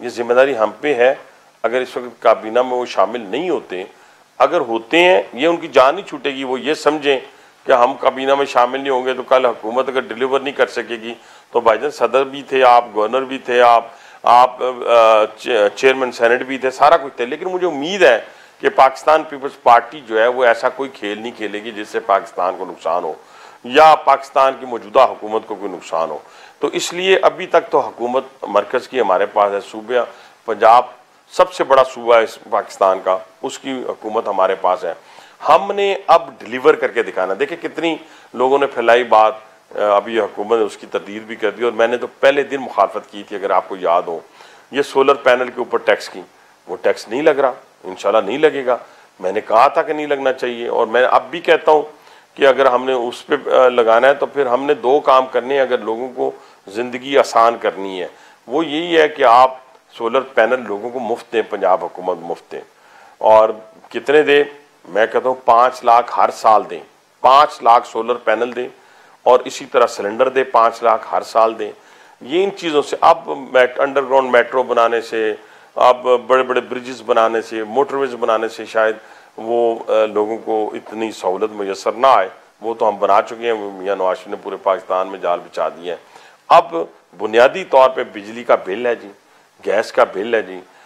ये जिम्मेदारी हम पे है। अगर इस वक्त काबीना में वो शामिल नहीं होते, अगर होते हैं, ये उनकी जान नहीं छूटेगी। वो ये समझें कि हम काबीना में शामिल नहीं होंगे तो कल हुकूमत अगर डिलीवर नहीं कर सकेगी। तो भाईजान सदर भी थे आप, गवर्नर भी थे आप चेयरमैन सेनेट भी थे, सारा कुछ थे। लेकिन मुझे उम्मीद है कि पाकिस्तान पीपल्स पार्टी जो है वो ऐसा कोई खेल नहीं खेलेगी जिससे पाकिस्तान को नुकसान हो या पाकिस्तान की मौजूदा हुकूमत को कोई नुकसान हो। तो इसलिए अभी तक तो हुकूमत मरकज़ की हमारे पास है। सूबे पंजाब सबसे बड़ा सूबा है इस पाकिस्तान का, उसकी हुकूमत हमारे पास है। हमने अब डिलीवर करके दिखाना। देखिए कितनी लोगों ने फैलाई बात, अभी हुकूमत ने उसकी तरदीद भी कर दी और मैंने तो पहले दिन मुखालफत की थी, अगर आपको याद हो। ये सोलर पैनल के ऊपर टैक्स की, वो टैक्स नहीं लग रहा, इंशाल्लाह नहीं लगेगा। मैंने कहा था कि नहीं लगना चाहिए और मैं अब भी कहता हूँ कि अगर हमने उस पर लगाना है तो फिर हमने दो काम करने हैं। अगर लोगों को ज़िंदगी आसान करनी है, वो यही है कि आप सोलर पैनल लोगों को मुफ्त दें, पंजाब हुकूमत मुफ्त दें। और कितने दें? मैं कहता हूँ 5 लाख हर साल दें, 5 लाख सोलर पैनल दें और इसी तरह सिलेंडर दें, 5 लाख हर साल दें। ये इन चीज़ों से, अब अंडरग्राउंड मेट्रो बनाने से, अब बड़े बड़े ब्रिजेस बनाने से, मोटरवेज बनाने से शायद वो लोगों को इतनी सहूलत मुयसर ना आए। वो तो हम बना चुके हैं, मियां नवाज शरीफ ने पूरे पाकिस्तान में जाल बिछा दिए हैं। अब बुनियादी तौर पे बिजली का बिल है जी, गैस का बिल है जी,